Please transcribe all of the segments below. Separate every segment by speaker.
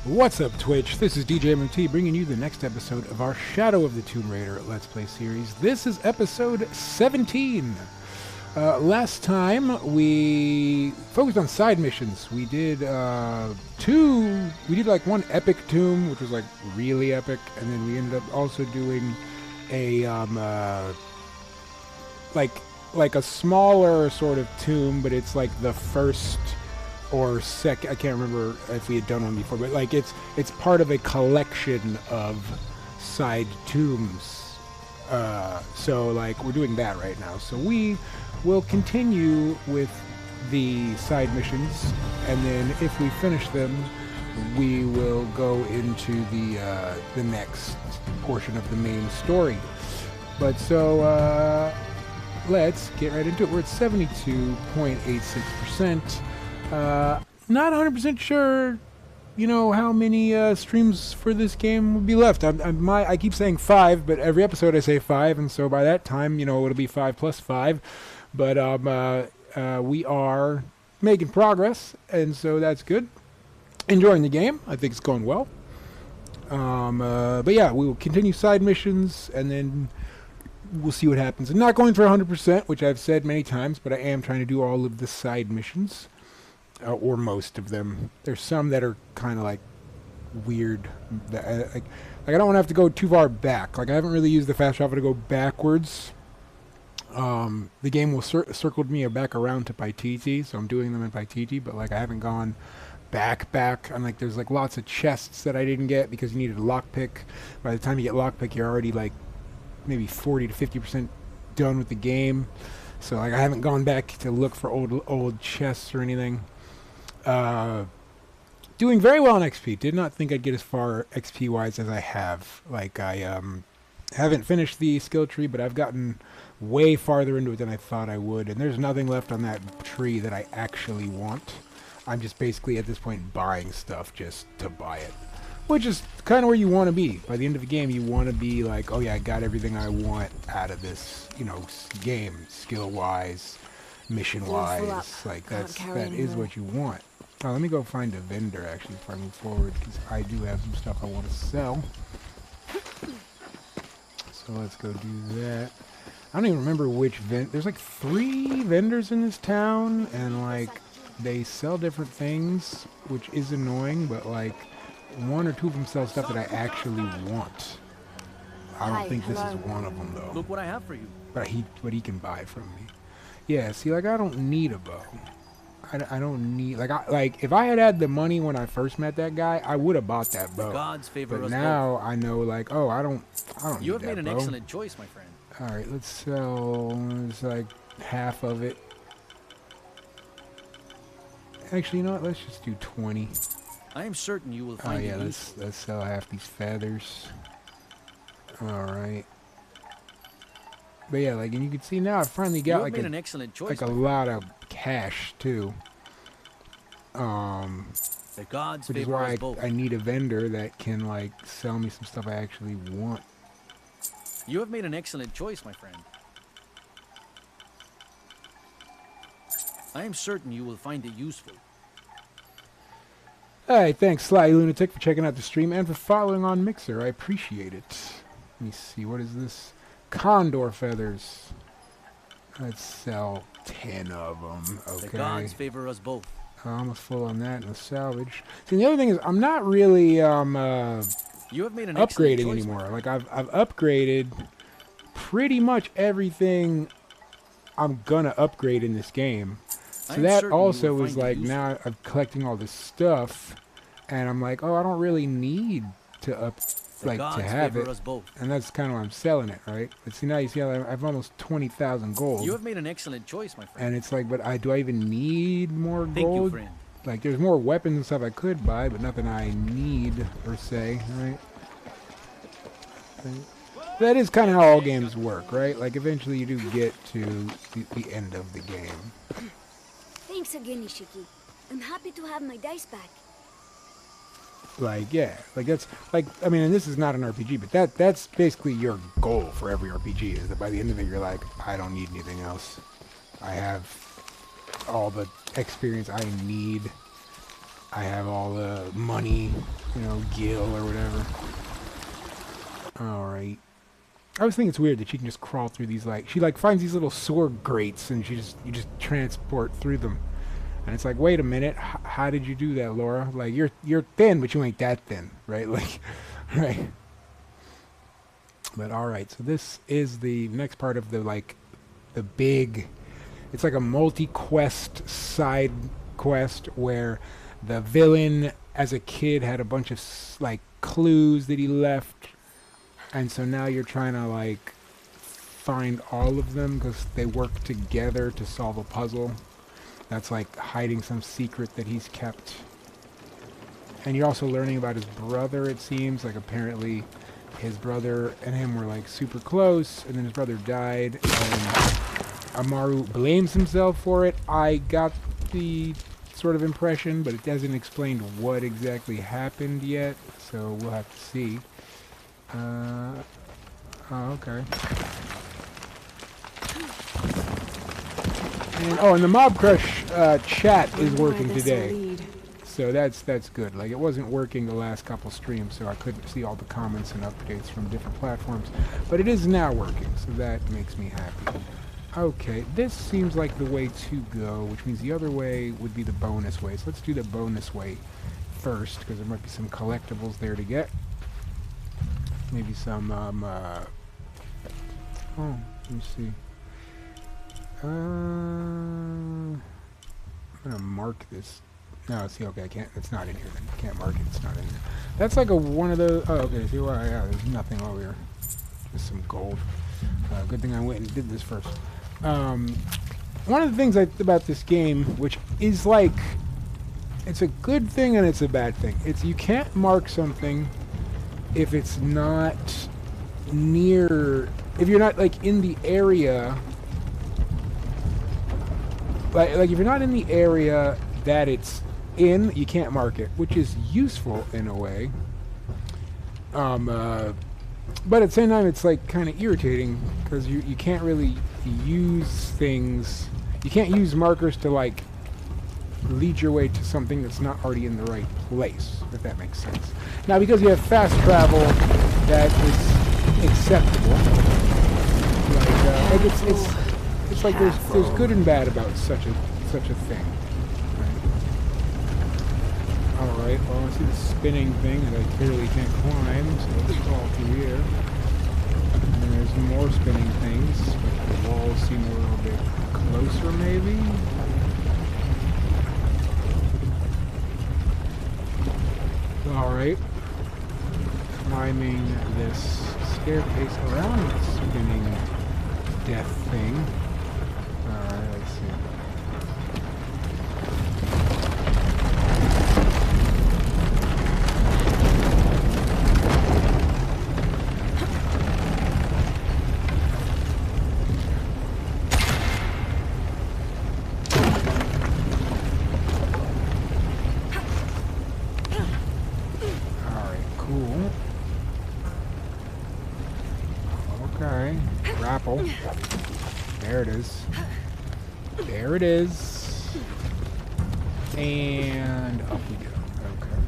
Speaker 1: What's up, Twitch? This is DJ MMT bringing you the next episode of our Shadow of the Tomb Raider Let's Play series. This is episode 17. Last time we focused on side missions. We did like one epic tomb, which was like really epic, and then we ended up also doing a like a smaller sort of tomb, but it's like the first or second, I can't remember if we had done one before, but like it's part of a collection of side tombs. So like we're doing that right now. So we will continue with the side missions, and then if we finish them, we will go into the next portion of the main story. But so let's get right into it. We're at 72.86%. Not 100% sure, you know, how many streams for this game would be left. I keep saying 5, but every episode I say 5, and so by that time, you know, it'll be 5 plus 5. But we are making progress, and so that's good. Enjoying the game. I think it's going well. But yeah, we will continue side missions, and then we'll see what happens. I'm not going for 100%, which I've said many times, but I am trying to do all of the side missions. Or most of them. There's some that are kind of like weird. Like I don't want to have to go too far back. Like I haven't really used the fast travel to go backwards. The game will circled me back around to Paititi, so I'm doing them in Paititi, but like I haven't gone back. And like there's like lots of chests that I didn't get because you needed a lockpick. By the time you get lockpick, you're already like maybe 40 to 50% done with the game. So like I haven't gone back to look for old chests or anything. Doing very well on XP. Did not think I'd get as far XP wise as I have. Like I haven't finished the skill tree, but I've gotten way farther into it than I thought I would, and there's nothing left on that tree that I actually want. I'm just basically at this point buying stuff just to buy it, which is kind of where you want to be. By the end of the game, you want to be like, oh yeah, I got everything I want out of this, you know, game, skill wise, mission wise. Like that is what you want. Oh, let me go find a vendor actually before I move forward, because I do have some stuff I want to sell. So let's go do that. I don't even remember which there's like 3 vendors in this town, and like they sell different things, which is annoying, but like 1 or 2 of them sell stuff that I actually want. I don't think this is one of them though.
Speaker 2: Look what I have for you.
Speaker 1: But he can buy from me. Yeah, see, like I don't need a bow. I don't need like if I had the money when I first met that guy, I would have bought that bow.
Speaker 2: God's favor
Speaker 1: but
Speaker 2: us
Speaker 1: now
Speaker 2: both.
Speaker 1: I know, like, oh, I don't
Speaker 2: You
Speaker 1: need
Speaker 2: have made
Speaker 1: that
Speaker 2: an
Speaker 1: bow.
Speaker 2: excellent choice, my friend.
Speaker 1: All right, let's sell. It's like half of it. Actually, you know what? Let's just do 20.
Speaker 2: I am certain you will find
Speaker 1: Oh yeah,
Speaker 2: it
Speaker 1: let's sell half these feathers. All right. But yeah, like, and you can see now I finally got like
Speaker 2: an excellent choice,
Speaker 1: like a lot of cash too.
Speaker 2: The gods
Speaker 1: Which is
Speaker 2: favor
Speaker 1: why
Speaker 2: us both.
Speaker 1: I need a vendor that can like sell me some stuff I actually want.
Speaker 2: You have made an excellent choice, my friend. I am certain you will find it useful.
Speaker 1: Alright, thanks Sly Lunatic for checking out the stream and for following on Mixer. I appreciate it. Let me see, what is this? Condor feathers. Let's sell 10 of them. Okay.
Speaker 2: The gods favor us both.
Speaker 1: Almost full on that in the salvage. See, the other thing is I'm not really
Speaker 2: You have made an excellent
Speaker 1: upgrading
Speaker 2: choice,
Speaker 1: anymore. Like I've upgraded pretty much everything I'm gonna upgrade in this game. So that also is like now I'm collecting all this stuff, and I'm like, oh, I don't really need to to have it, and that's kind of why I'm selling it, right? But see, now you see I have almost 20,000 gold.
Speaker 2: You have made an excellent choice, my friend.
Speaker 1: And it's like, but do I even need more gold?
Speaker 2: Thank you, friend.
Speaker 1: Like, there's more weapons and stuff I could buy, but nothing I need per se, right? That is kind of how all games work, right? Like, eventually you do get to the end of the game.
Speaker 3: Thanks again, Ishiki. I'm happy to have my dice back.
Speaker 1: Like, yeah, like that's like, I mean, and this is not an RPG, but that's basically your goal for every RPG, is that by the end of it you're like, I don't need anything else. I have all the experience I need. I have all the money, you know, gil or whatever. Alright. I always think it's weird that she can just crawl through these, like, she like finds these little sword grates and you just transport through them. And it's like, wait a minute, how did you do that, Laura? Like, you're thin, but you ain't that thin, right? Like, right. But alright, so this is the next part of the, like, the big, it's like a multi-quest side quest where the villain as a kid had a bunch of, like, clues that he left. And so now you're trying to, like, find all of them because they work together to solve a puzzle. That's like hiding some secret that he's kept. And you're also learning about his brother, it seems. Like, apparently his brother and him were, like, super close, and then his brother died, and Amaru blames himself for it. I got the sort of impression, but it doesn't explain what exactly happened yet, so we'll have to see. Oh, okay. And, oh, and the Mob Crush chat is working today. So that's good. Like, it wasn't working the last couple streams, so I couldn't see all the comments and updates from different platforms. But it is now working, so that makes me happy. Okay, this seems like the way to go, which means the other way would be the bonus way. So let's do the bonus way first, because there might be some collectibles there to get. Maybe some, oh, let me see. I'm gonna mark this. No, see, okay, I can't, it's not in here then. Can't mark it, it's not in here. That's like a one of the, oh, okay, see, well, yeah, there's nothing over here. Just some gold. Good thing I went and did this first. One of the things about this game, which is like, it's a good thing and it's a bad thing. It's, you can't mark something if it's not near, if you're not, like, in the area, like if you're not in the area that it's in, you can't mark it, which is useful in a way. But at the same time, it's like kind of irritating because you can't really use things. You can't use markers to, like, lead your way to something that's not already in the right place, if that makes sense. Now, because you have fast travel, that is acceptable. Like, it's like there's good and bad about such a thing. Alright, well, I see the spinning thing that I clearly can't climb, so let's fall through here. And then there's more spinning things, but the walls seem a little bit closer, maybe? Alright. Climbing this staircase around the spinning death thing. Alright, let's see. There it is. There it is. And up we go. Okay.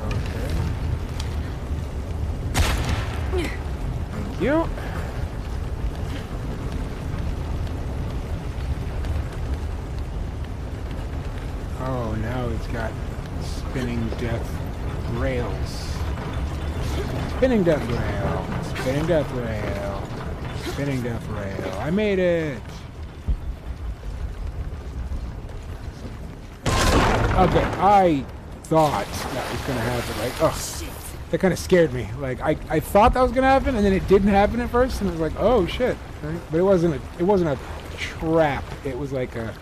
Speaker 1: Okay. Thank you. Oh, now it's got spinning death rails. Spinning death rail. Spinning death rail. Spinning death rail. I made it! Okay, I thought that was gonna happen. Like, oh, that kind of scared me. Like, I thought that was gonna happen, and then it didn't happen at first, and it was like, oh shit. Right? But it wasn't a trap. It was like a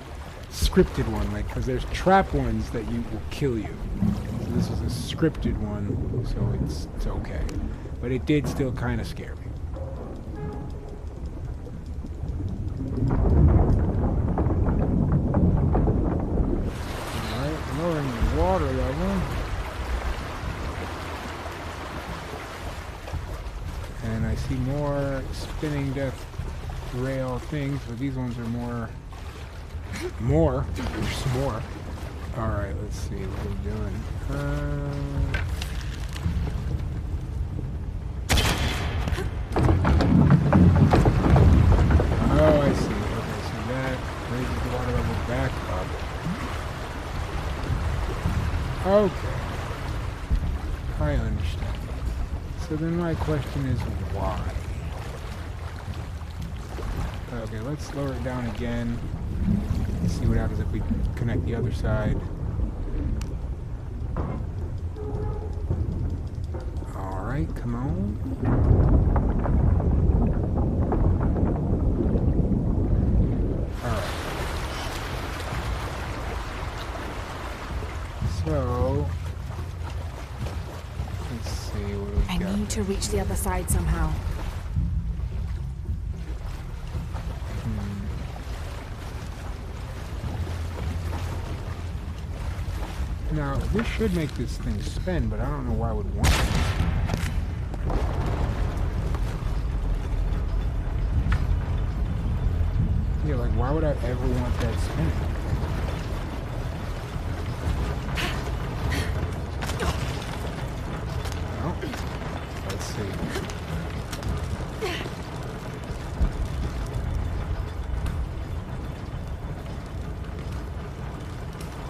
Speaker 1: scripted one, like, because there's trap ones that will kill you. So this is a scripted one, so it's okay. But it did still kind of scare me. Alright, lowering the water level. see more spinning death rail things, but these ones are more. There's more. Alright, let's see what we're doing. Oh, I see. Okay, so that raises the water level back up. Okay. I understand. So then my question is why? Okay, let's lower it down again. Let's see what happens if we connect the other side. Alright, come on. Alright. So, let's see what we got.
Speaker 4: I need to reach the other side somehow.
Speaker 1: Now, this should make this thing spin, but I don't know why I would want it. Yeah, like, why would I ever want that spinning? Well, let's see.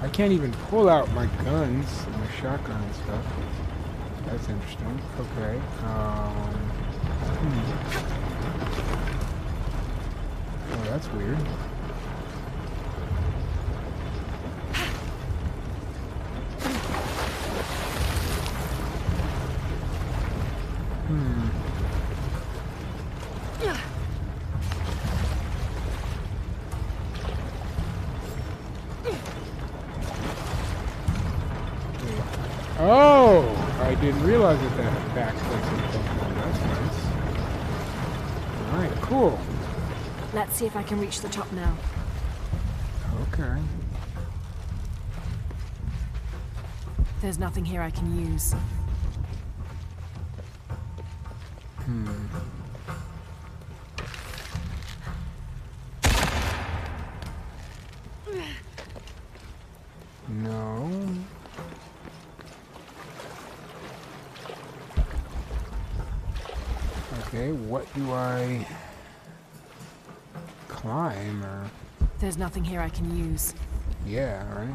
Speaker 1: I can't even pull out my guns, my shotgun and stuff. That's interesting. Okay. Oh, that's weird. Oh! I didn't realize that that backflips and stuff. That's nice. Alright, cool.
Speaker 4: Let's see if I can reach the top now.
Speaker 1: Okay.
Speaker 4: There's nothing here I can use.
Speaker 1: No. Okay, what do I climb or...
Speaker 4: There's nothing here I can use.
Speaker 1: Yeah, right?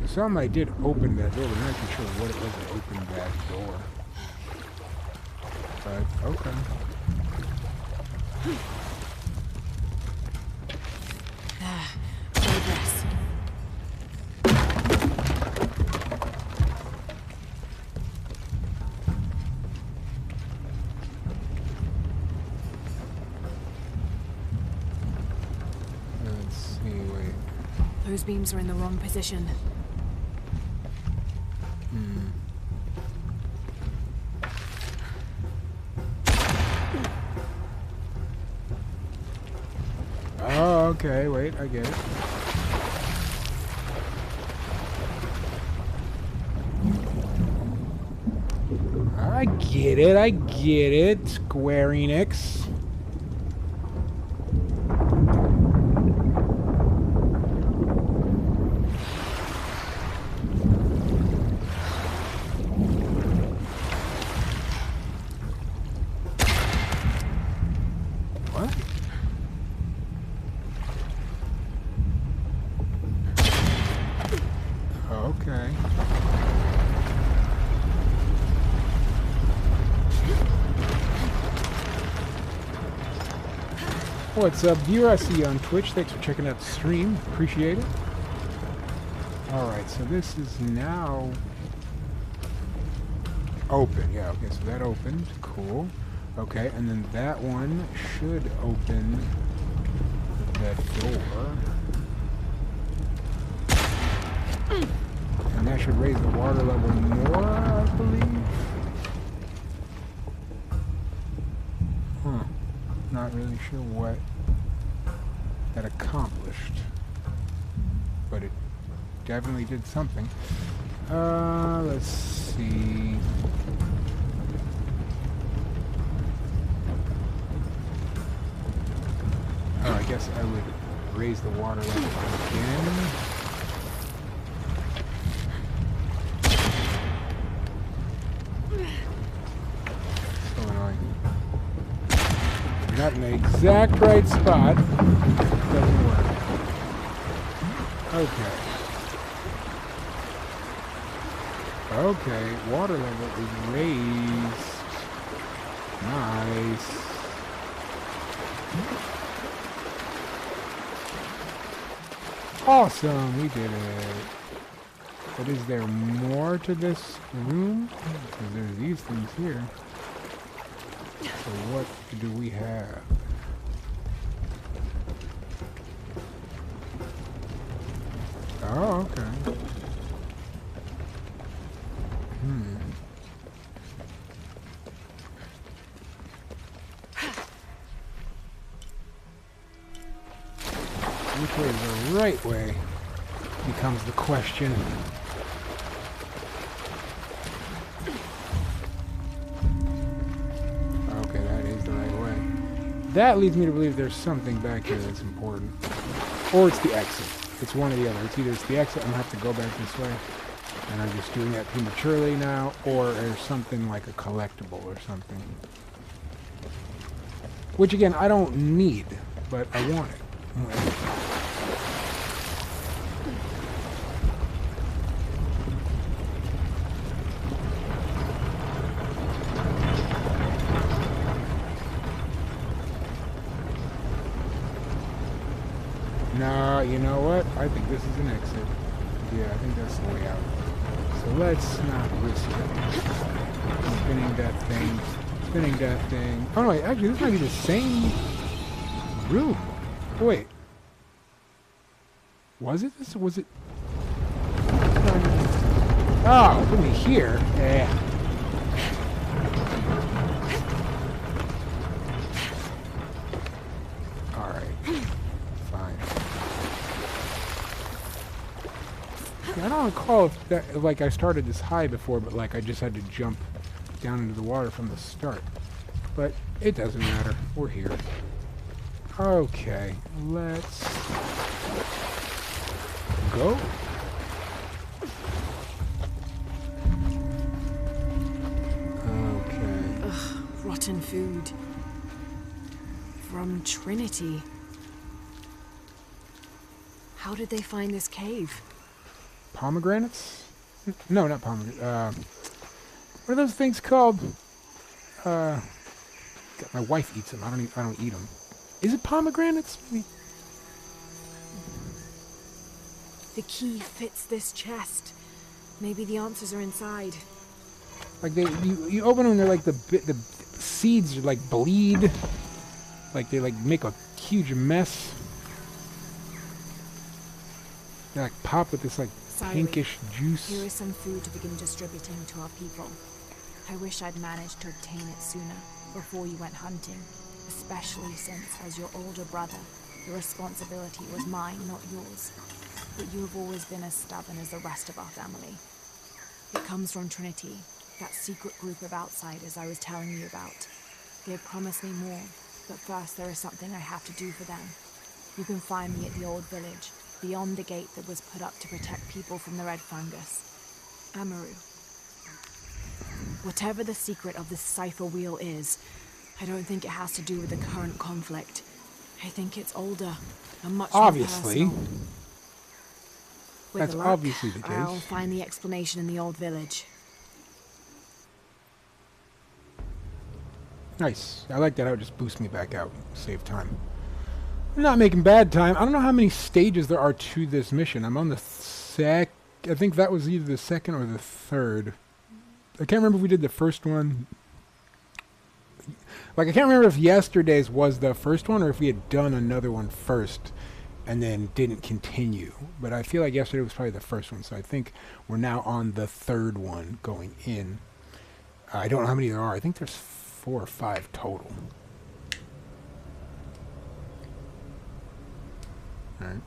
Speaker 1: Some I did open that door, but I'm not too sure what it was that opened that door. But, okay.
Speaker 4: Progress.
Speaker 1: Let's see, wait.
Speaker 4: Those beams are in the wrong position.
Speaker 1: Oh, okay, wait, I get it. I get it, Square Enix. What? Okay. What's up, viewer? I see you on Twitch. Thanks for checking out the stream. Appreciate it. Alright, so this is now open. Yeah, okay, so that opened. Cool. Okay, and then that one should open the door. And that should raise the water level more, I believe. Huh. Not really sure what that accomplished. But it definitely did something. Let's see. Oh, I guess I would raise the water level again. So annoying. Not in the exact right spot. Doesn't work. Okay. Okay, water level is raised. Nice. Awesome, we did it. But is there more to this room? Because there's these things here. So what do we have? Oh, okay. Which way is the right way becomes the question. Okay, that is the right way. That leads me to believe there's something back here that's important. Or it's the exit. It's one or the other. It's either it's the exit, I'm going to have to go back this way, and I'm just doing that prematurely now, or there's something like a collectible or something. Which, again, I don't need, but I want it. No, you know what? I think this is an exit. Yeah, I think that's the way out. So let's not risk it. Spinning that thing. Spinning that thing. Oh no, wait, actually this might be the same room. Oh, wait. Was it this? Was it? Oh, put me here. Yeah. I don't recall if that, like, I started this high before, but like I just had to jump down into the water from the start. But it doesn't matter. We're here. Okay, let's go. Okay.
Speaker 4: Ugh, rotten food. From Trinity. How did they find this cave?
Speaker 1: Pomegranates? No, not pomegranates. What are those things called? My wife eats them. I don't eat them. Is it pomegranates? Maybe?
Speaker 4: The key fits this chest. Maybe the answers are inside.
Speaker 1: Like you open them and they're like the seeds are like bleed. Like they like make a huge mess. They like pop with this like pinkish juice.
Speaker 4: Here is some food to begin distributing to our people. I wish I'd managed to obtain it sooner, before you went hunting, especially since, as your older brother, the responsibility was mine, not yours. But you have always been as stubborn as the rest of our family. It comes from Trinity, that secret group of outsiders I was telling you about. They have promised me more, but first there is something I have to do for them. You can find me at the old village, beyond the gate that was put up to protect people from the red fungus. Amaru. Whatever the secret of this cipher wheel is, I don't think it has to do with the current conflict. I think it's older and much more personal. With
Speaker 1: That's
Speaker 4: luck,
Speaker 1: obviously the case.
Speaker 4: I'll find the explanation in the old village.
Speaker 1: Nice. I like that. It would just boost me back out. Save time. I'm not making bad time. I don't know how many stages there are to this mission. I'm on the I think that was either the second or the third. I can't remember if we did the first one. Like, I can't remember if yesterday's was the first one or if we had done another one first and then didn't continue. But I feel like yesterday was probably the first one, so I think we're now on the third one going in. I don't know how many there are. I think there's 4 or 5 total. Alright.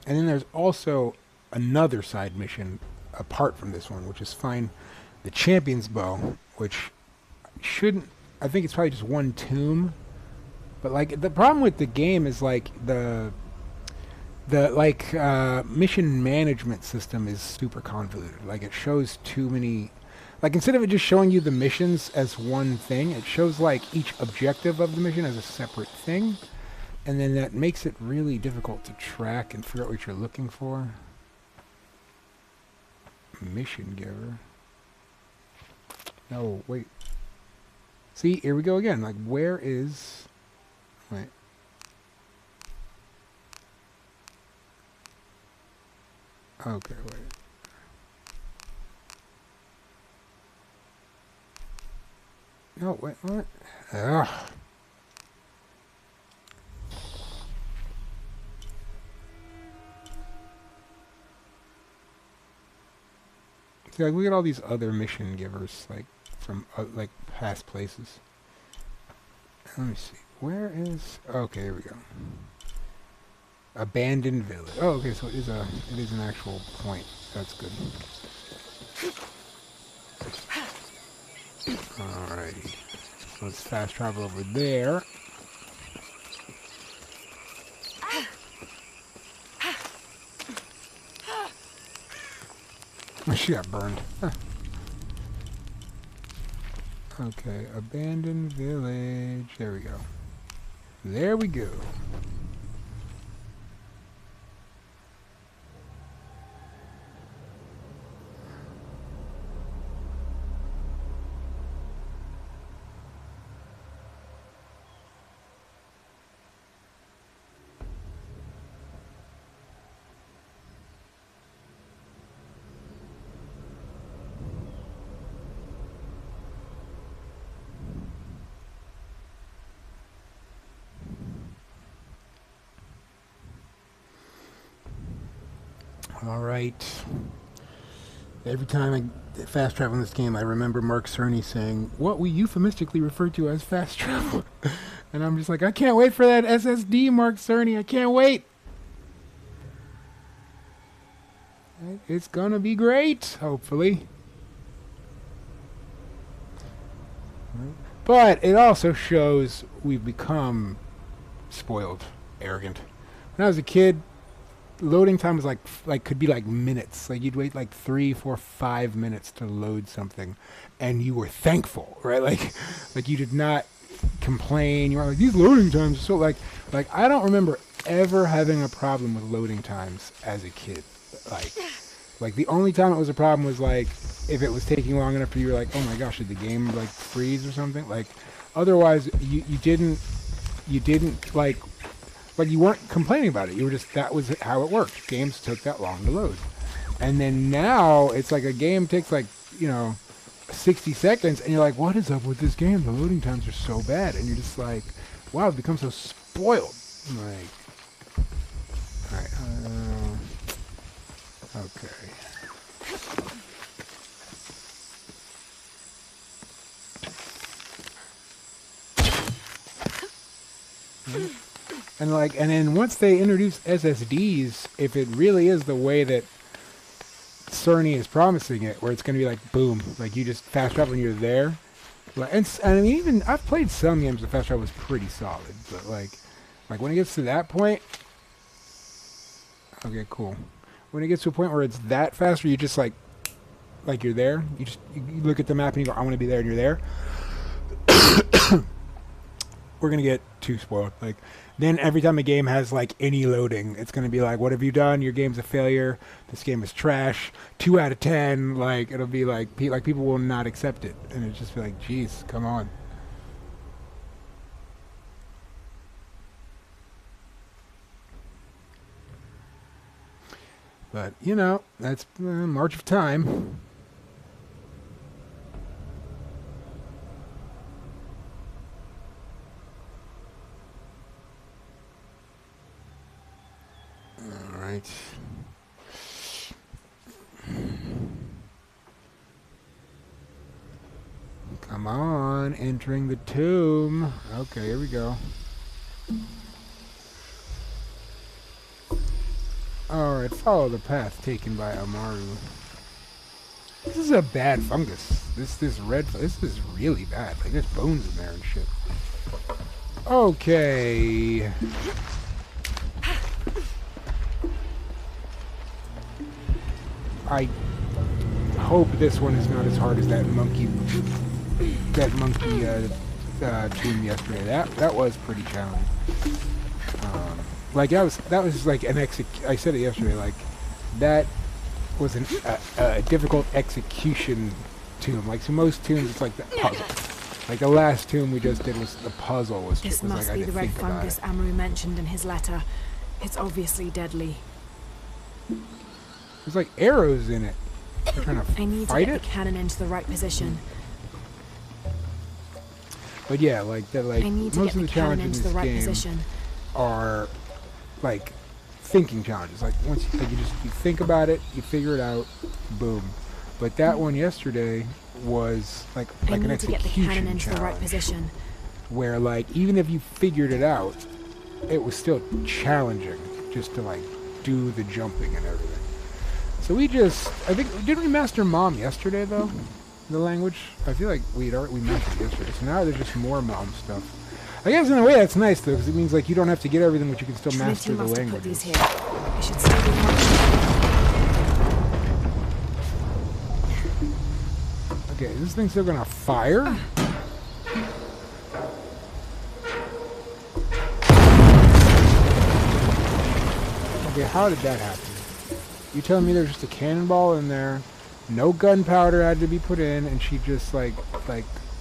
Speaker 1: And then there's also another side mission apart from this one, which is find the champion's bow, which shouldn't... I think it's probably just one tomb. But, like, the problem with the game is, like, the mission management system is super convoluted. Like, it shows too many... Like, instead of it just showing you the missions as one thing, it shows, like, each objective of the mission as a separate thing. And then that makes it really difficult to track and figure out what you're looking for. Mission giver. No, wait. See, here we go again. Like, where is... Wait. Okay, wait. No, wait, what? Ugh. See, like, look at all these other mission givers, like, from, like, past places. Let me see. Where is... Okay, here we go. Abandoned village. Oh, okay, so it is an actual point. That's good. Alrighty. So let's fast travel over there. Oh, she got burned. Huh. Okay, abandoned village. There we go. There we go. Alright. Every time I fast travel in this game, I remember Mark Cerny saying, what we euphemistically refer to as fast travel. And I'm just like, I can't wait for that SSD, Mark Cerny. I can't wait. It's gonna be great, hopefully. But it also shows we've become spoiled, arrogant. When I was a kid, loading time was like could be like minutes. Like, you'd wait like 3, 4, 5 minutes to load something, and you were thankful, right? Like you did not complain. You were like, these loading times are so like I don't remember ever having a problem with loading times as a kid. Like the only time it was a problem was like if it was taking long enough for you, were like, oh my gosh, did the game like freeze or something? Like, otherwise you didn't like you weren't complaining about it. You were just, that was how it worked. Games took that long to load. And then now it's like a game takes like, 60 seconds and you're like, what is up with this game? The loading times are so bad. And you're just like, wow, I've become so spoiled. I'm like, alright, okay. And then once they introduce SSDs, if it really is the way that Cerny is promising it, where it's going to be like, boom, like you just fast travel and you're there. And I mean, even, I've played some games where fast travel was pretty solid, but like when it gets to that point, okay, cool. When it gets to a point where it's that fast, where you just like you're there, you look at the map and you go, I want to be there, and you're there. We're going to get too spoiled. Like, then every time a game has like any loading, it's going to be like, what have you done? Your game's a failure. This game is trash. 2 out of 10. Like, it'll be like people will not accept it. And it's just be like, geez, come on. But, you know, that's march of time. All right. Come on, entering the tomb. Okay, here we go. Alright, follow the path taken by Amaru. This is a bad fungus. This is really bad. Like, there's bones in there and shit. Okay. I hope this one is not as hard as that monkey tomb yesterday. That was pretty challenging. Like that was like an I said it yesterday. Like that was a difficult execution tomb. Like so most tombs, it's like the puzzle. Like the last tomb we just did was the puzzle.
Speaker 4: This must be the red fungus Amaru mentioned in his letter. It's obviously deadly.
Speaker 1: There's like arrows in it. They're trying to
Speaker 4: I need to get the cannon into the right position.
Speaker 1: But yeah, like that. Like most of the challenges in this game are like thinking challenges. Like once you think about it, you figure it out, boom. But that one yesterday was like an execution challenge, where like even if you figured it out, it was still challenging just to like do the jumping and everything. So I think, didn't we master Mom yesterday though? The language? I feel like we mentioned it yesterday. So now there's just more Mom stuff. I guess in a way that's nice though, because it means like you don't have to get everything, but you can still master the language.
Speaker 4: I should still be
Speaker 1: okay, is this thing still gonna fire? Okay, how did that happen? You telling me there's just a cannonball in there, no gunpowder had to be put in, and she just like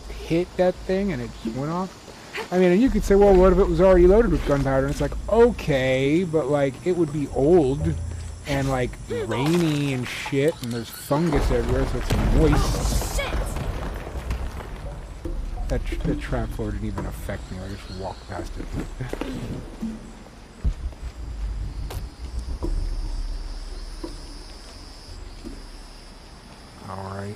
Speaker 1: hit that thing and it just went off? I mean, and you could say, well, what if it was already loaded with gunpowder? And it's like, okay, but like it would be old and like rainy and shit, and there's fungus everywhere, so it's moist. That trap floor didn't even affect me. I just walked past it. All right.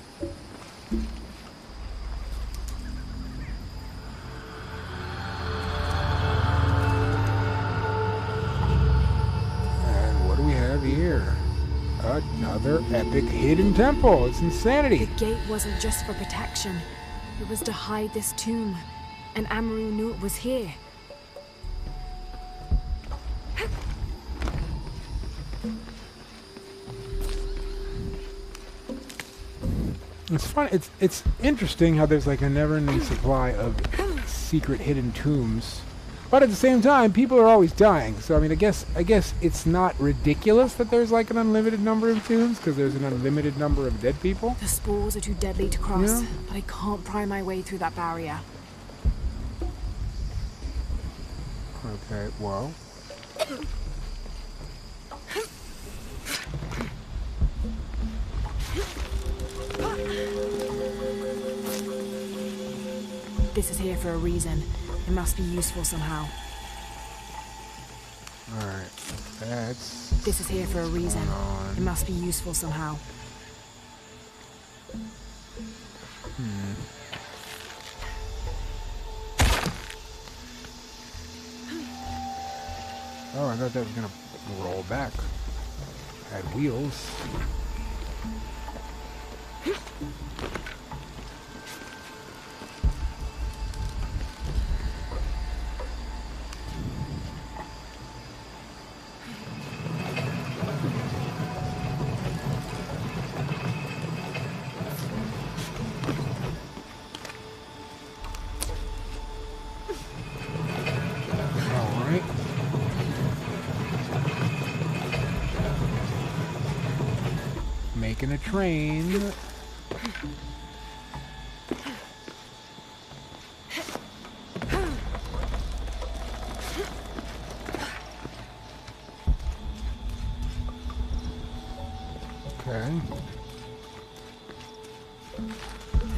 Speaker 1: And what do we have here? Another epic hidden temple. It's insanity.
Speaker 4: The gate wasn't just for protection. It was to hide this tomb. And Amaru knew it was here.
Speaker 1: It's fun. It's interesting how there's like a never-ending supply of secret hidden tombs, but at the same time, people are always dying. So I mean, I guess it's not ridiculous that there's like an unlimited number of tombs because there's an unlimited number of dead people.
Speaker 4: The spores are too deadly to cross, but I can't pry my way through that barrier.
Speaker 1: Okay, well.
Speaker 4: This is here for a reason. It must be useful somehow.
Speaker 1: Alright, that's...
Speaker 4: This is here for a reason. It must be useful somehow.
Speaker 1: Oh, I thought that was gonna roll back. Had wheels. Making a train.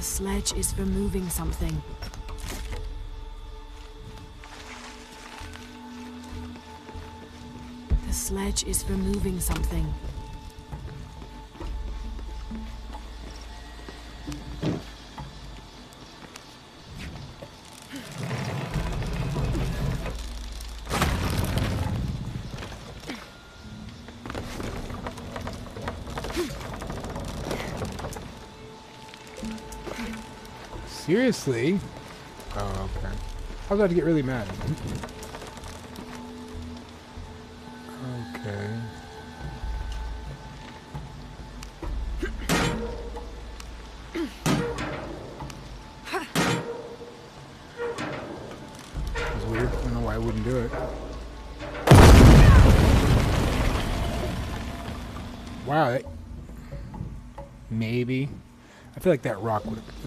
Speaker 4: sledge is for moving something. The sledge is for moving something.
Speaker 1: Seriously? Oh, okay. I was about to get really mad. Okay. That's weird. I don't know why I wouldn't do it. Wow. Maybe. I feel like that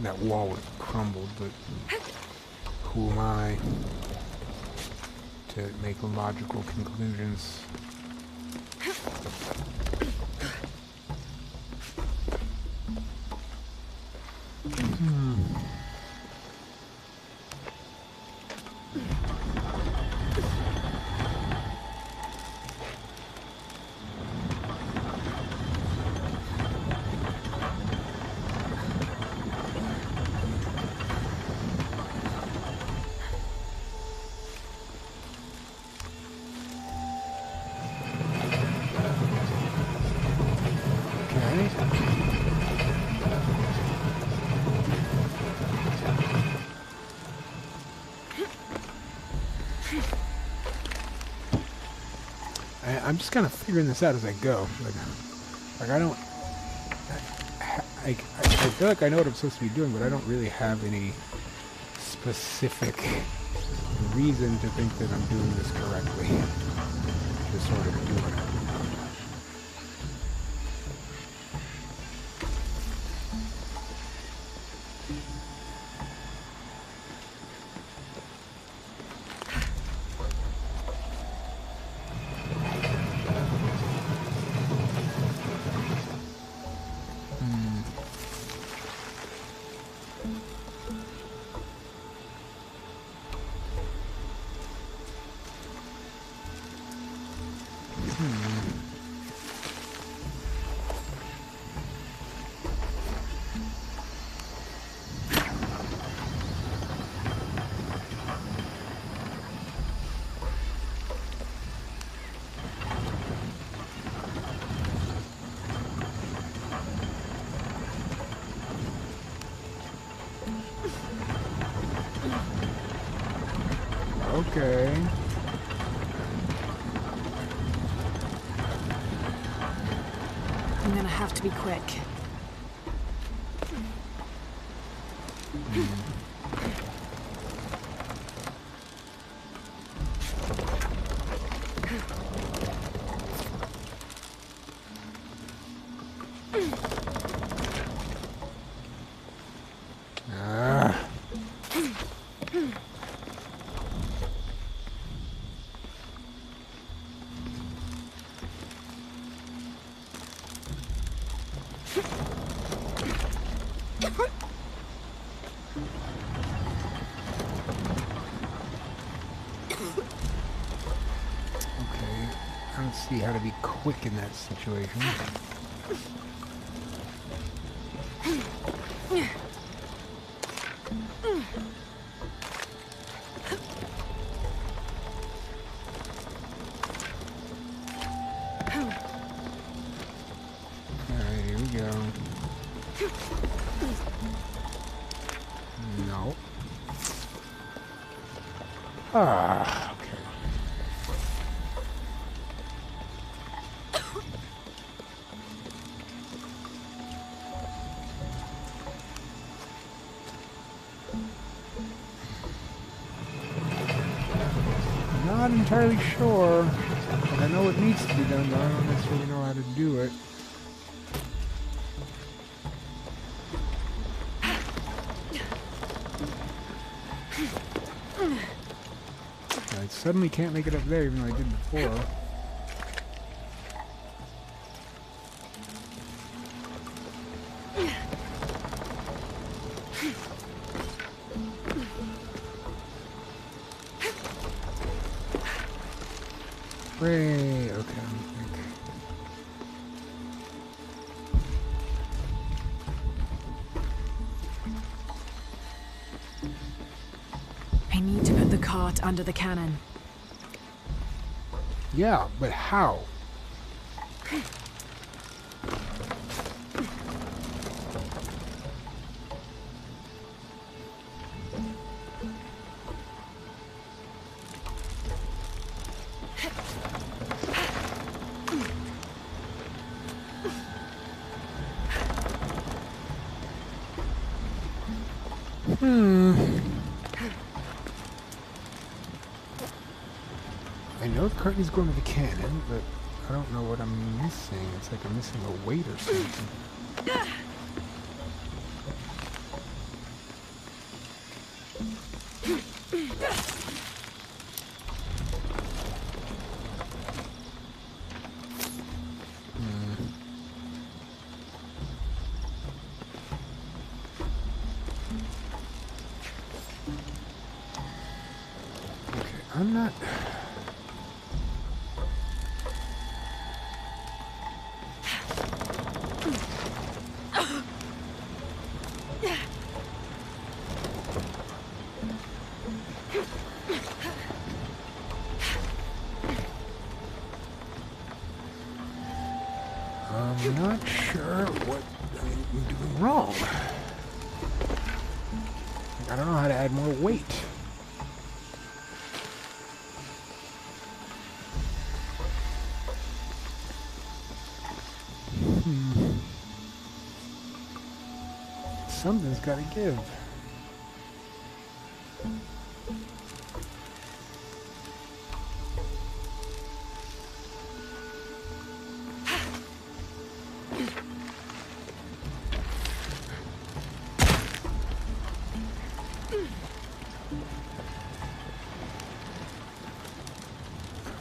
Speaker 1: that wall would have crumbled, but who am I to make logical conclusions? I'm just kind of figuring this out as I go. Like I don't. I feel like I know what I'm supposed to be doing, but I don't really have any specific reason to think that I'm doing this correctly. Just sort of doing it. Okay.
Speaker 4: I'm gonna have to be quick. See how to be quick in that situation. Alright, here we go. No. Ah, okay. Not entirely sure. I know it needs to be done, but I don't necessarily know how to do it. I suddenly can't make it up there, even though I did before.
Speaker 1: Hooray! Okay.
Speaker 4: I need to put the cart under the cannon.
Speaker 1: Yeah, but how? I know the curtain's going to the cannon, but I don't know what I'm missing. It's like I'm missing a weight or something. Okay, I'm not... I'm not sure what I'm doing wrong. I don't know how to add more weight. Something's got to give.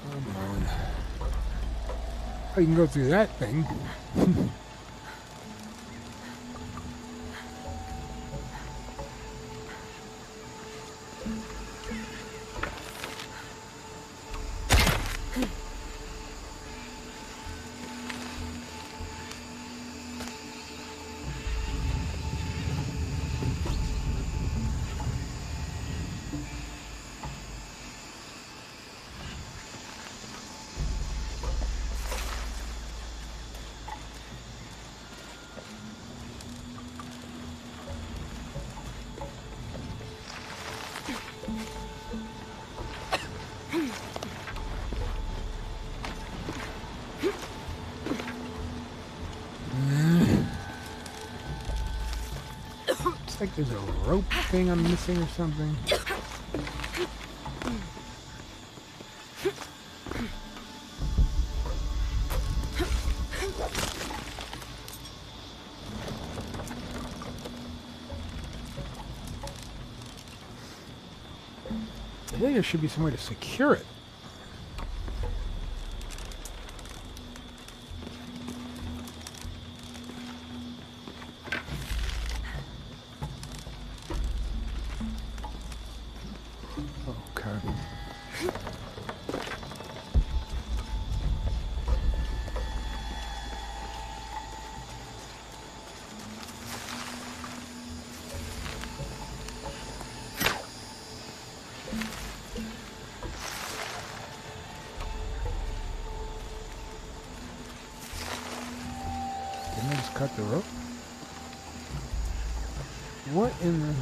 Speaker 1: Come on. Oh, you can go through that thing. It's like there's a rope thing I'm missing or something. I think there should be some way to secure it. Okay. Didn't I just cut the rope? What in the...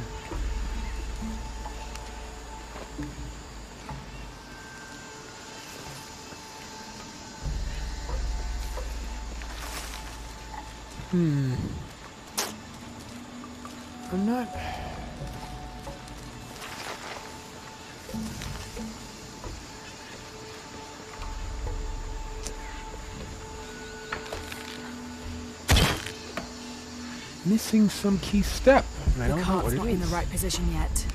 Speaker 1: I'm not... missing some key step, and I
Speaker 4: The
Speaker 1: don't know
Speaker 4: cart's
Speaker 1: what it
Speaker 4: not in the
Speaker 1: is.
Speaker 4: right position yet.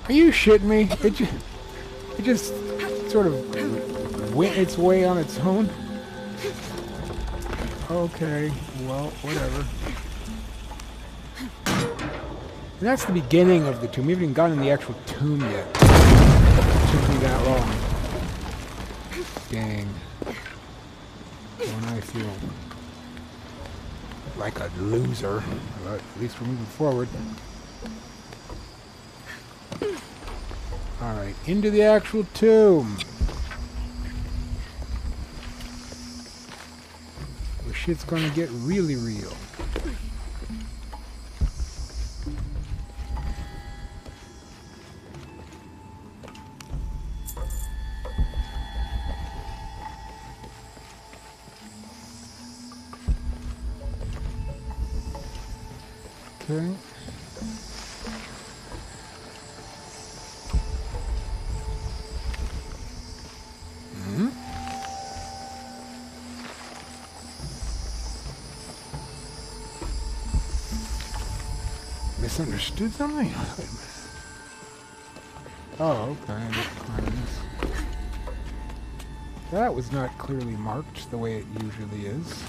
Speaker 1: Are you shitting me? It just sort of went its way on its own. Okay, well, whatever. And that's the beginning of the tomb. We haven't even gotten in the actual tomb yet. It shouldn't be that long. Dang. Don't I feel like a loser? But at least we're moving forward. Alright, into the actual tomb. Where shit's gonna get really real. Okay. Misunderstood something? Oh, okay. That was not clearly marked the way it usually is.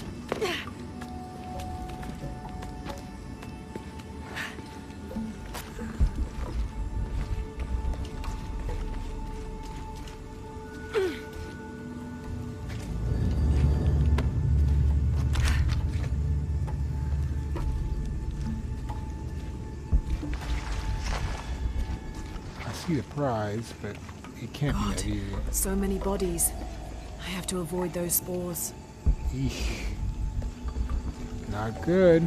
Speaker 1: The prize, but it can't be that easy.
Speaker 4: So many bodies. I have to avoid those spores.
Speaker 1: Eesh. Not good.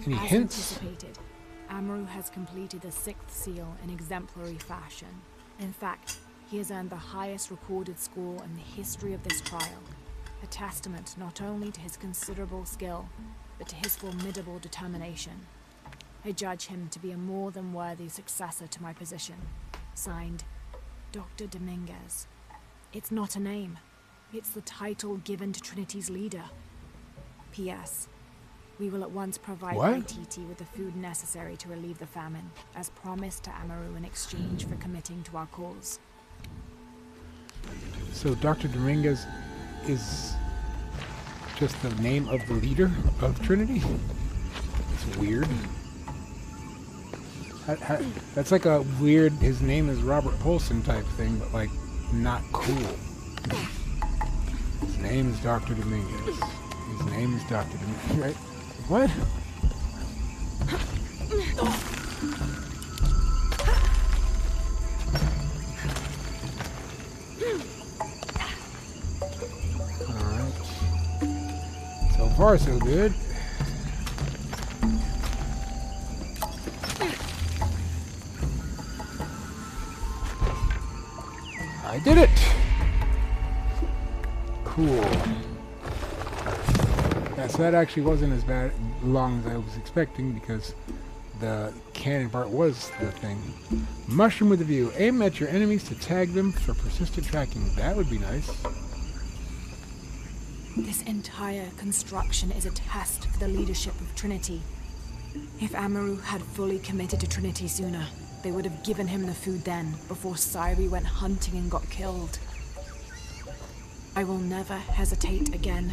Speaker 1: Any
Speaker 4: As
Speaker 1: hints?
Speaker 4: anticipated, Amaru has completed the 6th seal in exemplary fashion. In fact, he has earned the highest recorded score in the history of this trial. A testament not only to his considerable skill, but to his formidable determination. I judge him to be a more than worthy successor to my position. Signed, Dr. Dominguez. It's not a name. It's the title given to Trinity's leader. P.S. We will at once provide Waititi with the food necessary to relieve the famine, as promised to Amaru in exchange for committing to our cause.
Speaker 1: So Dr. Dominguez is just the name of the leader of Trinity? It's weird. That's like a weird, his name is Robert Paulson type thing, but like, not cool. His name is Dr. Dominguez. His name is Dr. Dominguez, right? What? Alright. So far, so good. I did it! Cool. Yeah, so that actually wasn't as bad long as I was expecting because the cannon part was the thing. Mushroom with a view. Aim at your enemies to tag them for persistent tracking. That would be nice.
Speaker 4: This entire construction is a test for the leadership of Trinity. If Amaru had fully committed to Trinity sooner, they would have given him the food then, before Sairi went hunting and got killed. I will never hesitate again.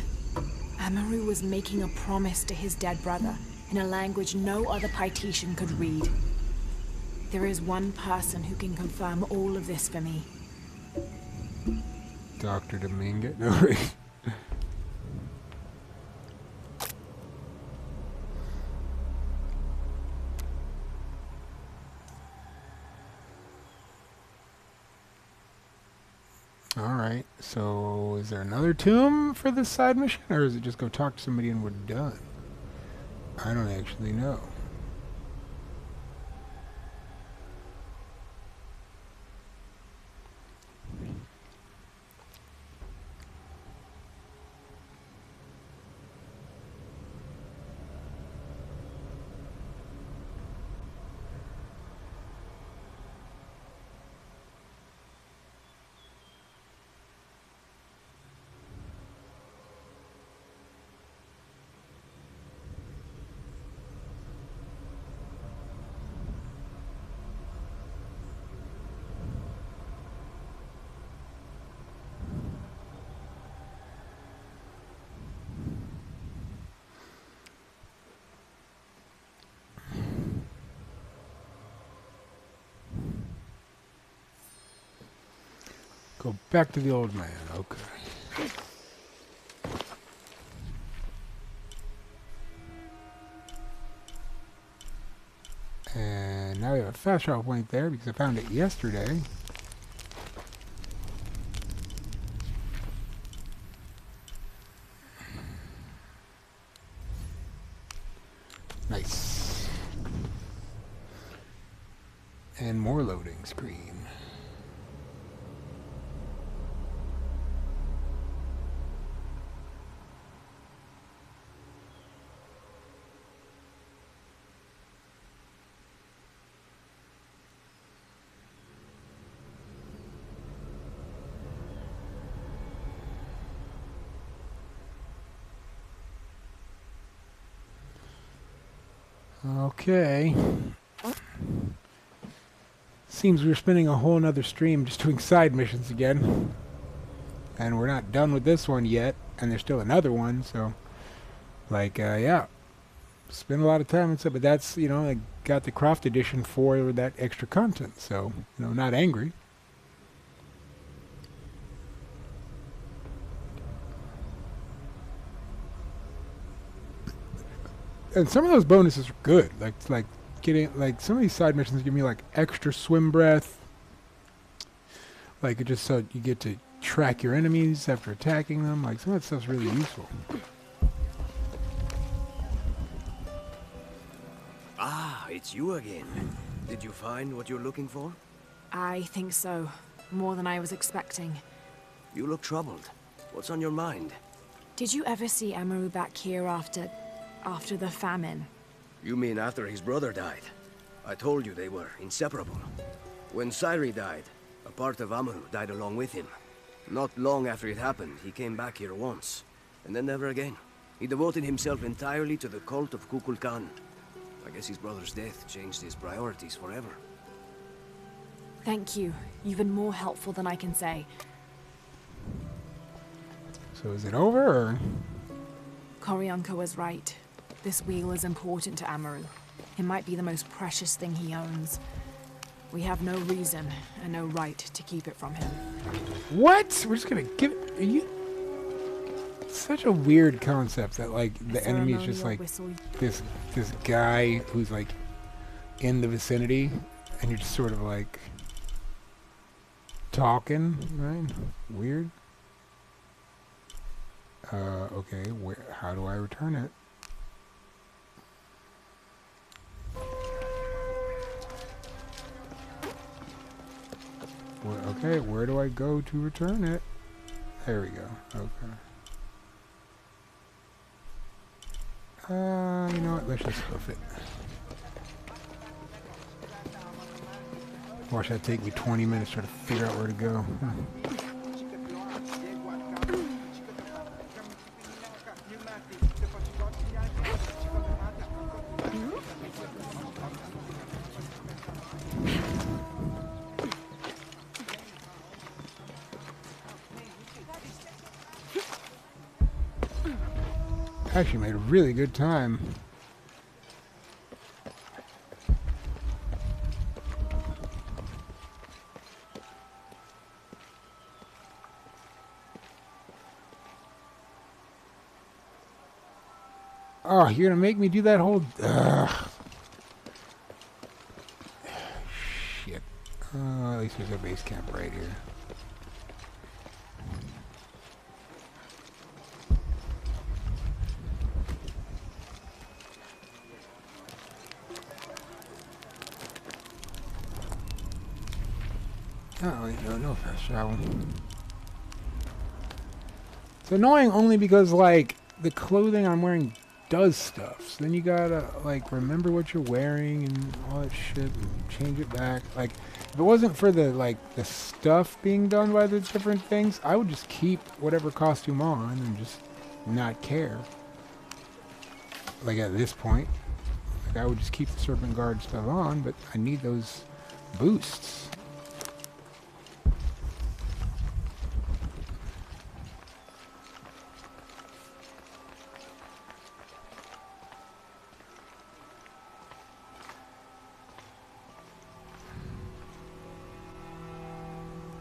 Speaker 4: Amaru was making a promise to his dead brother in a language no other Paititian could read. There is one person who can confirm all of this for me.
Speaker 1: Dr. Dominguez? No, Alright, so is there another tomb for this side mission, or is it just go talk to somebody and we're done? I don't actually know. Go back to the old man. Okay. And now we have a fast travel point there because I found it yesterday. Nice. And more loading screen. Okay. Seems we're spending a whole nother stream just doing side missions again. And we're not done with this one yet. And there's still another one, so... Like, yeah. Spend a lot of time and stuff, but that's, you know, I got the Croft edition for that extra content, so, you know, not angry. And some of those bonuses are good. Like getting some of these side missions give me like extra swim breath. Like it just so you get to track your enemies after attacking them. Like some of that stuff's really useful.
Speaker 5: Ah, it's you again. Did you find what you're looking for?
Speaker 4: I think so. More than I was expecting.
Speaker 5: You look troubled. What's on your mind?
Speaker 4: Did you ever see Amaru back here after the famine?
Speaker 5: You mean after his brother died? I told you they were inseparable. When Sairi died, a part of Amaru died along with him. Not long after it happened, he came back here once, and then never again. He devoted himself entirely to the cult of Kukulkan. I guess his brother's death changed his priorities forever.
Speaker 4: Thank you. You've been more helpful than I can say.
Speaker 1: So is it over, or...?
Speaker 4: Koryanka was right. This wheel is important to Amaru. It might be the most precious thing he owns. We have no reason and no right to keep it from him.
Speaker 1: What? We're just gonna give it... Are you... It's such a weird concept that, like, the enemy is just, like, this guy who's, like, in the vicinity, and you're just sort of, like, talking, right? Weird. Okay, how do I return it? Okay, where do I go to return it? There we go. Okay. You know what? Let's just hoof it. Watch that take me 20 minutes trying to figure out where to go. Actually made a really good time. Oh, you're gonna make me do that whole... Shit. At least there's a base camp right here. Oh, wait, no fast travel. It's annoying only because, like, the clothing I'm wearing does stuff. So then you gotta, like, remember what you're wearing and all that shit and change it back. Like, if it wasn't for the, like, the stuff being done by the different things, I would just keep whatever costume on and just not care. Like, at this point. Like, I would just keep the Serpent Guard stuff on, but I need those boosts.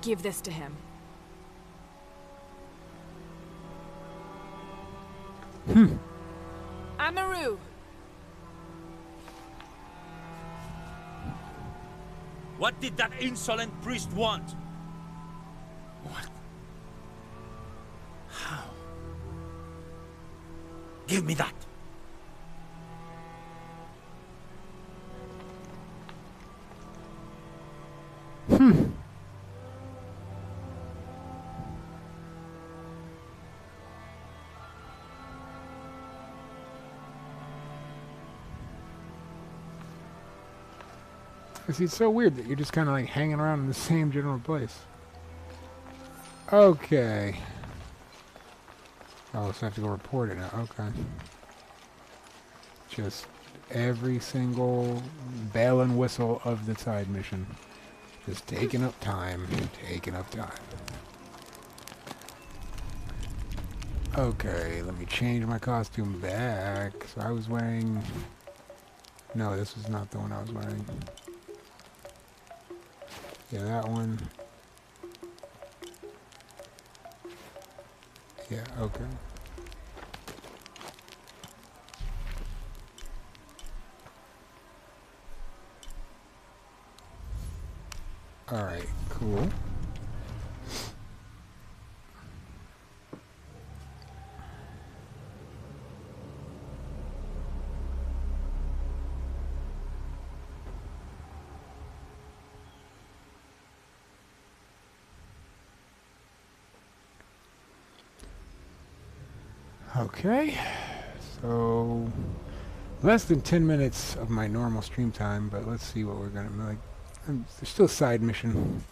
Speaker 4: Give this to him. Amaru!
Speaker 6: What did that insolent priest want? What? How? Give me that!
Speaker 1: See, it's so weird that you're just kind of like hanging around in the same general place. Okay. Oh, so I have to go report it now. Okay. Just every single bell and whistle of the side mission. Just taking up time. Taking up time. Okay, let me change my costume back. So I was wearing... No, this was not the one I was wearing. Yeah, that one. Yeah, okay. Alright, cool. Okay, so less than 10 minutes of my normal stream time, but let's see what we're gonna like. There's still a side mission.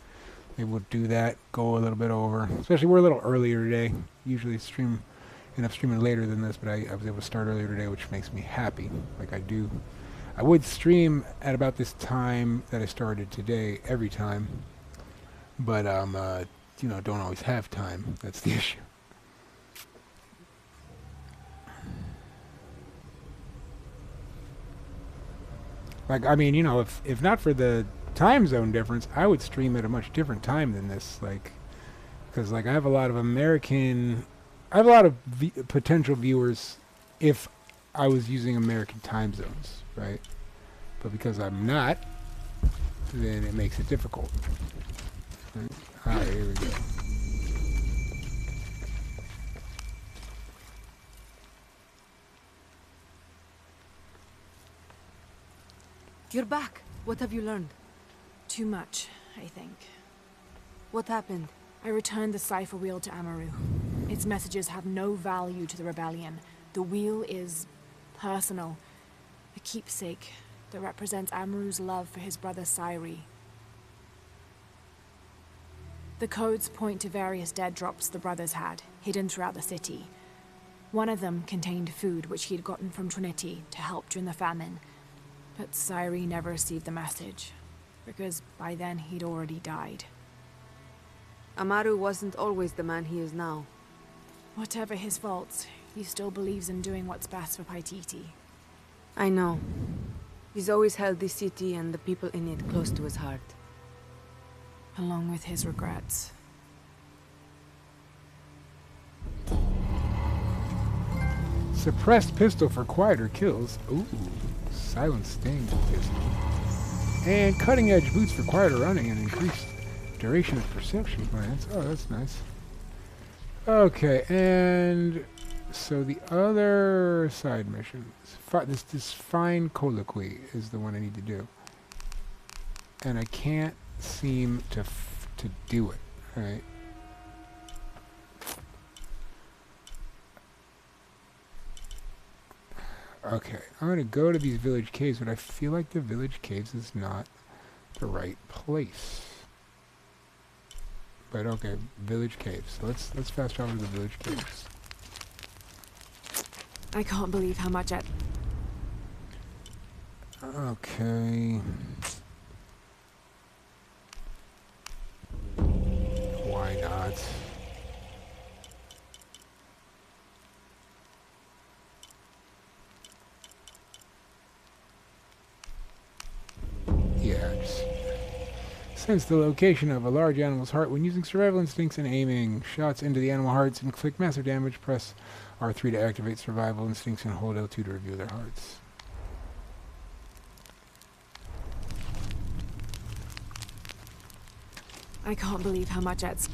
Speaker 1: Maybe we'll do that. Go a little bit over. Especially we're a little earlier today. Usually end up streaming later than this, but I was able to start earlier today, which makes me happy. Like I would stream at about this time that I started today every time, but you know, don't always have time. That's the issue. Like, I mean, you know, if not for the time zone difference, I would stream at a much different time than this. Like, because, like, I have a lot of potential viewers if I was using American time zones, right? But because I'm not, then it makes it difficult. Right? Alright, here we go.
Speaker 7: You're back. What have you learned?
Speaker 4: Too much, I think.
Speaker 7: What happened?
Speaker 4: I returned the cipher wheel to Amaru. Its messages have no value to the rebellion. The wheel is personal. A keepsake that represents Amaru's love for his brother Sairi. The codes point to various dead drops the brothers had, hidden throughout the city. One of them contained food which he'd gotten from Trinity to help during the famine. But Sairi never received the message, because by then he'd already died.
Speaker 7: Amaru wasn't always the man he is now.
Speaker 4: Whatever his faults, he still believes in doing what's best for Paititi.
Speaker 7: I know. He's always held this city and the people in it close to his heart.
Speaker 4: Along with his regrets.
Speaker 1: Suppressed pistol for quieter kills. Ooh. Silent stained pistol. And cutting edge boots for quieter running and increased duration of perception plans. Oh, that's nice. Okay, and so the other side mission, this fine colloquy is the one I need to do, and I can't seem to do it. Right. Okay, I'm going to go to these village caves, but I feel like the village caves is not the right place. But okay, village caves. So let's fast travel to the village caves.
Speaker 4: I can't believe how much
Speaker 1: Okay. Why not? Yeah, just Sense the location of a large animal's heart when using survival instincts and aiming. Shots into the animal hearts inflict massive damage. Press R3 to activate survival instincts and hold L2 to review their hearts.
Speaker 4: I can't believe how much Ed's...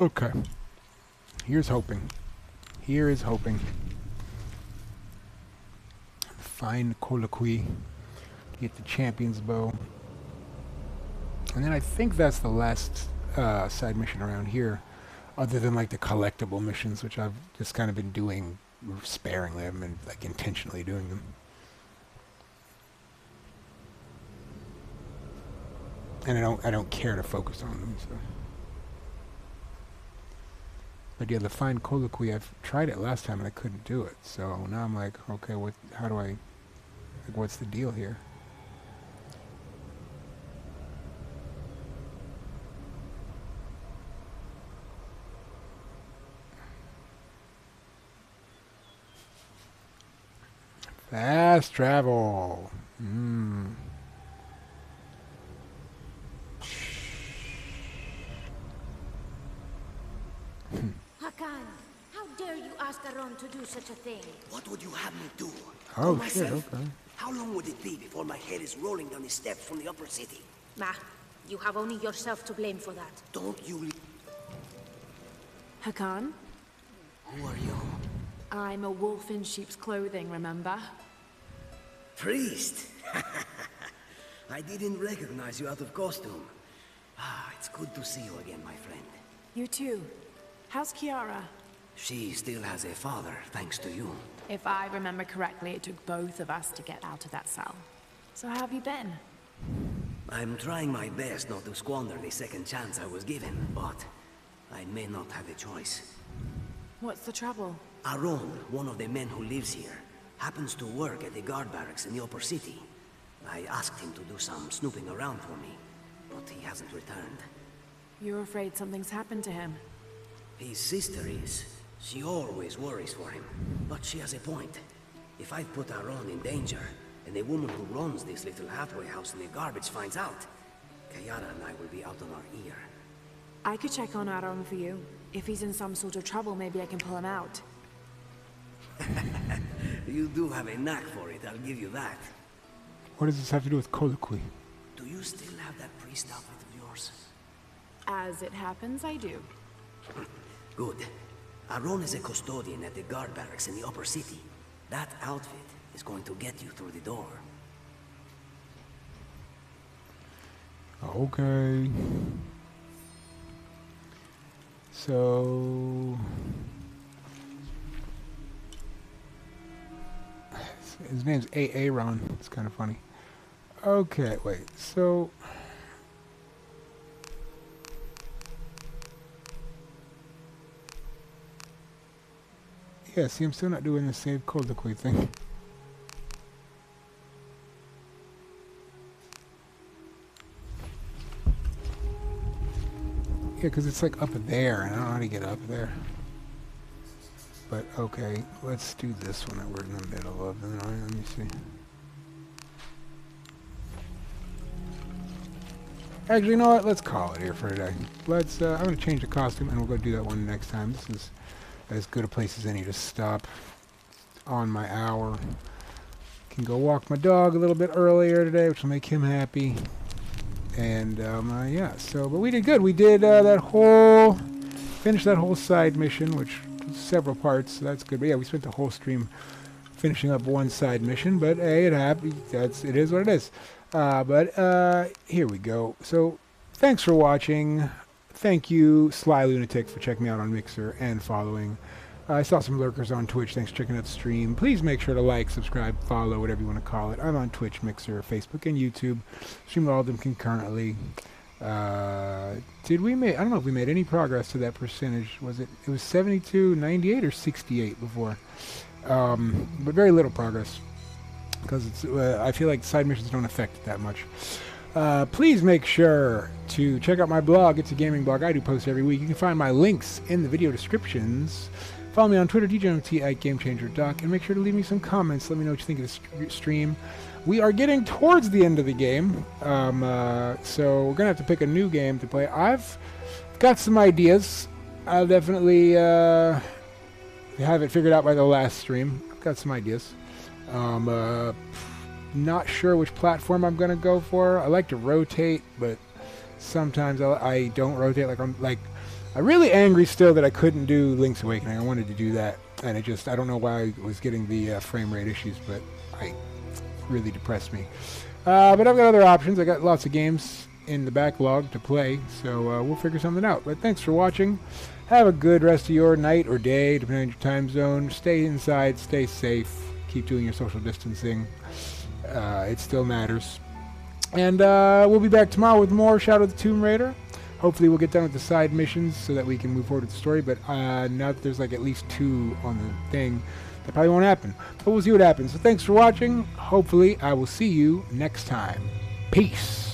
Speaker 1: Okay. Here's hoping. Here is hoping. Find colloquy. Get the champion's bow. And then I think that's the last side mission around here. Other than like the collectible missions, which I've just kind of been doing sparingly. I haven't been like intentionally doing them. And I don't care to focus on them, so. But yeah, the fine colloquy, I've tried it last time and I couldn't do it. So now I'm like, okay, how do I, like, what's the deal here? Fast travel.
Speaker 8: Hakan, how dare you ask Aron to do such a thing?
Speaker 5: What would you have me do?
Speaker 1: Oh,
Speaker 5: Kill
Speaker 1: shit,
Speaker 5: myself?
Speaker 1: okay.
Speaker 5: How long would it be before my head is rolling down the steps from the upper city?
Speaker 8: Nah, you have only yourself to blame for that.
Speaker 5: Don't you...
Speaker 4: Hakan?
Speaker 5: Who are you?
Speaker 4: I'm a wolf in sheep's clothing, remember?
Speaker 5: Priest! I didn't recognize you out of costume. Ah, it's good to see you again, my friend.
Speaker 4: You too. How's Kiara?
Speaker 5: She still has a father, thanks to you.
Speaker 4: If I remember correctly, it took both of us to get out of that cell. So how have you been?
Speaker 5: I'm trying my best not to squander the second chance I was given, but I may not have a choice.
Speaker 4: What's the trouble?
Speaker 5: Aron, one of the men who lives here, happens to work at the guard barracks in the upper city. I asked him to do some snooping around for me, but he hasn't returned.
Speaker 4: You're afraid something's happened to him?
Speaker 5: His sister is. She always worries for him, but she has a point. If I put Aron in danger, and the woman who runs this little halfway house in the garbage finds out, Kayara and I will be out on our ear.
Speaker 4: I could check on Aron for you. If he's in some sort of trouble, maybe I can pull him out.
Speaker 5: You do have a knack for it, I'll give you that.
Speaker 1: What does this have to do with colloquy?
Speaker 5: Do you still have that priest outfit of yours?
Speaker 4: As it happens, I do.
Speaker 5: Good. Aron is a custodian at the guard barracks in the upper city. That outfit is going to get you through the door.
Speaker 1: Okay. So... his name's Aaron. It's kind of funny. Okay, wait. So... yeah, see, I'm still not doing the save colloquy thing. Yeah, because it's like up there, and I don't know how to get up there. But, okay, let's do this one that we're in the middle of. And let me see. Actually, you know what? Let's call it here for today. Let's, I'm going to change the costume, and we'll go do that one next time. This is as good a place as any to stop on my hour. Can go walk my dog a little bit earlier today, which will make him happy. And, yeah, so, but we did good. We did finished that whole side mission, which was several parts, so that's good. But yeah, we spent the whole stream finishing up one side mission, but hey, it happened. It is what it is. But here we go. So, thanks for watching. Thank you, Sly Lunatic, for checking me out on Mixer and following. I saw some lurkers on Twitch. Thanks for checking out the stream. Please make sure to like, subscribe, follow, whatever you want to call it. I'm on Twitch, Mixer, Facebook, and YouTube. Stream all of them concurrently. Did we make... I don't know if we made any progress to that percentage. Was it... It was 72, 98, or 68 before. But very little progress. Because it's... I feel like side missions don't affect it that much. Please make sure to check out my blog. It's a gaming blog I do post every week. You can find my links in the video descriptions. Follow me on Twitter, DJMT at GameChangerDoc, and make sure to leave me some comments. Let me know what you think of the stream. We are getting towards the end of the game, so we're going to have to pick a new game to play. I've got some ideas. I'll definitely have it figured out by the last stream. I've got some ideas. Not sure which platform I'm going to go for. I like to rotate, but sometimes I don't rotate. I'm really angry still that I couldn't do Link's Awakening. I wanted to do that, and I don't know why I was getting the frame rate issues, but really depressed me. But I've got other options. I got lots of games in the backlog to play, so we'll figure something out. But thanks for watching. Have a good rest of your night or day, depending on your time zone. Stay inside, stay safe, keep doing your social distancing. It still matters. And we'll be back tomorrow with more Shadow of the Tomb Raider. Hopefully we'll get done with the side missions so that we can move forward with the story, but now that there's at least 2 on the thing, that probably won't happen. But we'll see what happens. So thanks for watching. Hopefully I will see you next time. Peace.